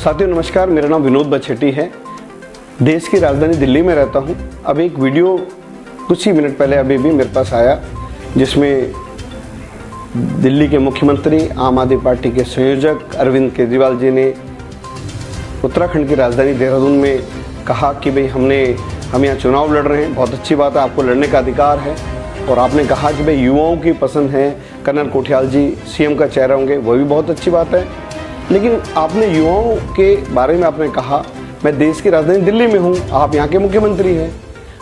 साथियों नमस्कार, मेरा नाम विनोद बछेट्टी है। देश की राजधानी दिल्ली में रहता हूं। अब एक वीडियो कुछ ही मिनट पहले अभी भी मेरे पास आया, जिसमें दिल्ली के मुख्यमंत्री आम आदमी पार्टी के संयोजक अरविंद केजरीवाल जी ने उत्तराखंड की राजधानी देहरादून में कहा कि भाई हम यहाँ चुनाव लड़ रहे हैं, बहुत अच्छी बात है, आपको लड़ने का अधिकार है। और आपने कहा कि भाई युवाओं की पसंद है, कर्नल कोठियाल जी सीएम का चेहरा होंगे, वो भी बहुत अच्छी बात है। लेकिन आपने युवाओं के बारे में आपने कहा मैं देश की राजधानी दिल्ली में हूँ, आप यहाँ के मुख्यमंत्री हैं।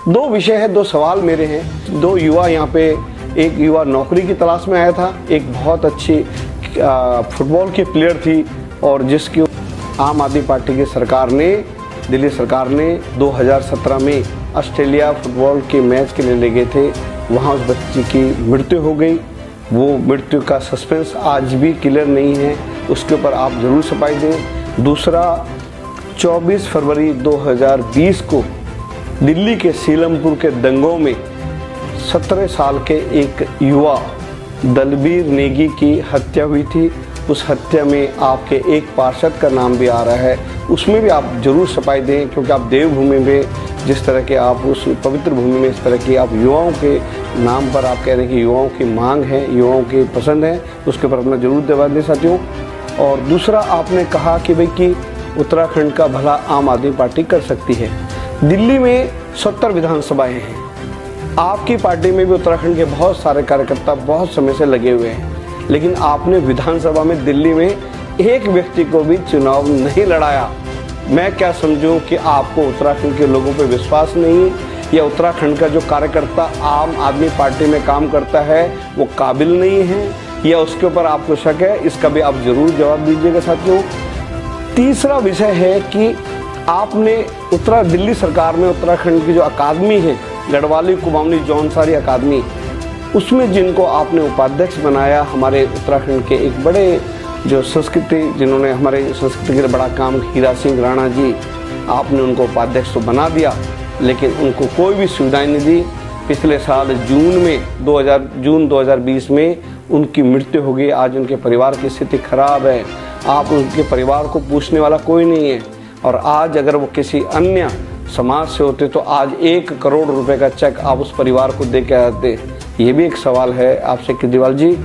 दो विषय है, दो सवाल मेरे हैं। दो युवा यहाँ पे, एक युवा नौकरी की तलाश में आया था, एक बहुत अच्छी फुटबॉल की प्लेयर थी, और जिसकी आम आदमी पार्टी की सरकार ने, दिल्ली सरकार ने 2017 में ऑस्ट्रेलिया फुटबॉल के मैच के लिए ले गए थे। वहाँ उस बच्ची की मृत्यु हो गई। वो मृत्यु का सस्पेंस आज भी क्लियर नहीं है, उसके ऊपर आप ज़रूर सफाई दें। दूसरा, 24 फरवरी 2020 को दिल्ली के सीलमपुर के दंगों में 17 साल के एक युवा दलबीर नेगी की हत्या हुई थी। उस हत्या में आपके एक पार्षद का नाम भी आ रहा है, उसमें भी आप जरूर सफाई दें, क्योंकि आप देवभूमि में जिस तरह के आप उस पवित्र भूमि में इस तरह की आप युवाओं के नाम पर आप कह रहे हैं कि युवाओं की मांग है, युवाओं की पसंद है, उसके ऊपर अपना जरूर जवाब दें साथियों। और दूसरा, आपने कहा कि भाई कि उत्तराखंड का भला आम आदमी पार्टी कर सकती है। दिल्ली में 70 विधानसभाएं हैं, आपकी पार्टी में भी उत्तराखंड के बहुत सारे कार्यकर्ता बहुत समय से लगे हुए हैं, लेकिन आपने विधानसभा में दिल्ली में एक व्यक्ति को भी चुनाव नहीं लड़ाया। मैं क्या समझूं कि आपको उत्तराखंड के लोगों पे विश्वास नहीं, या उत्तराखंड का जो कार्यकर्ता आम आदमी पार्टी में काम करता है वो काबिल नहीं है, या उसके ऊपर आपको शक है, इसका भी आप जरूर जवाब दीजिएगा साथियों। तीसरा विषय है कि आपने दिल्ली सरकार में उत्तराखंड की जो अकादमी है, गढ़वाली कुमाऊनी जौनसारी अकादमी, उसमें जिनको आपने उपाध्यक्ष बनाया, हमारे उत्तराखंड के एक बड़े जो संस्कृति, जिन्होंने हमारे संस्कृति के लिए बड़ा काम, हीरा सिंह राणा जी, आपने उनको उपाध्यक्ष तो बना दिया, लेकिन उनको कोई भी सुविधाएं नहीं दी। पिछले साल जून 2020 में उनकी मृत्यु हो गई। आज उनके परिवार की स्थिति खराब है, आप उनके परिवार को पूछने वाला कोई नहीं है। और आज अगर वो किसी अन्य समाज से होते तो आज 1 करोड़ रुपए का चेक आप उस परिवार को दे के आते। ये भी एक सवाल है आपसे केजरीवाल जी।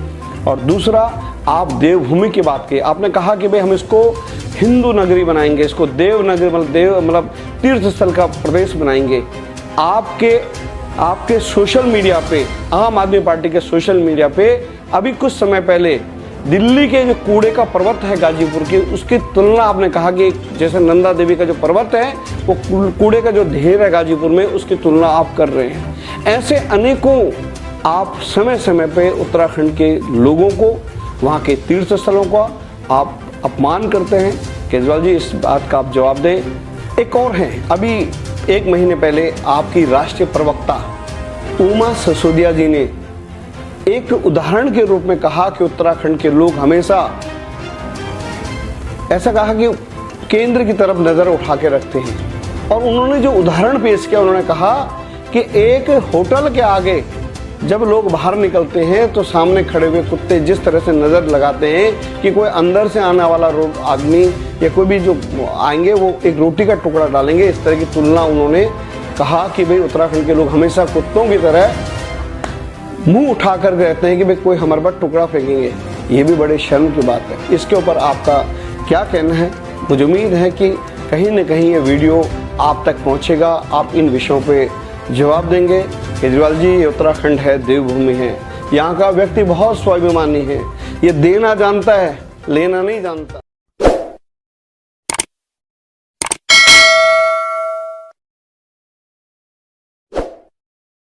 और दूसरा, आप देवभूमि की बात की, आपने कहा कि भाई हम इसको हिंदू नगरी बनाएंगे, इसको देव नगरी मतलब तीर्थ स्थल का प्रदेश बनाएंगे। आपके सोशल मीडिया पे, आम आदमी पार्टी के सोशल मीडिया पे अभी कुछ समय पहले दिल्ली के जो कूड़े का पर्वत है गाजीपुर की, उसकी तुलना आपने कहा कि जैसे नंदा देवी का जो पर्वत है, वो कूड़े का जो ढेर है गाजीपुर में, उसकी तुलना आप कर रहे हैं। ऐसे अनेकों आप समय समय पे उत्तराखंड के लोगों को, वहाँ के तीर्थ स्थलों का आप अपमान करते हैं। केजरीवाल जी, इस बात का आप जवाब दें। एक और है, अभी 1 महीने पहले आपकी राष्ट्रीय प्रवक्ता उमा सिसोदिया जी ने एक उदाहरण के रूप में कहा कि उत्तराखंड के लोग हमेशा ऐसा कहा कि केंद्र की तरफ नजर उठा के रखते हैं। और उन्होंने जो उदाहरण पेश किया, उन्होंने कहा कि एक होटल के आगे जब लोग बाहर निकलते हैं तो सामने खड़े हुए कुत्ते जिस तरह से नजर लगाते हैं कि कोई अंदर से आने वाला आदमी या कोई भी जो आएंगे वो एक रोटी का टुकड़ा डालेंगे, इस तरह की तुलना उन्होंने कहा कि भाई उत्तराखंड के लोग हमेशा कुत्तों की तरह मुंह उठा कर रहते हैं कि भाई कोई हमारे पास टुकड़ा फेंकेंगे। ये भी बड़े शर्म की बात है। इसके ऊपर आपका क्या कहना है? मुझे उम्मीद है कि कहीं न कहीं ये वीडियो आप तक पहुँचेगा, आप इन विषयों पे जवाब देंगे। केजरीवाल जी, ये उत्तराखंड है, देवभूमि है, यहाँ का व्यक्ति बहुत स्वाभिमानी है, ये देना जानता है, लेना नहीं जानता।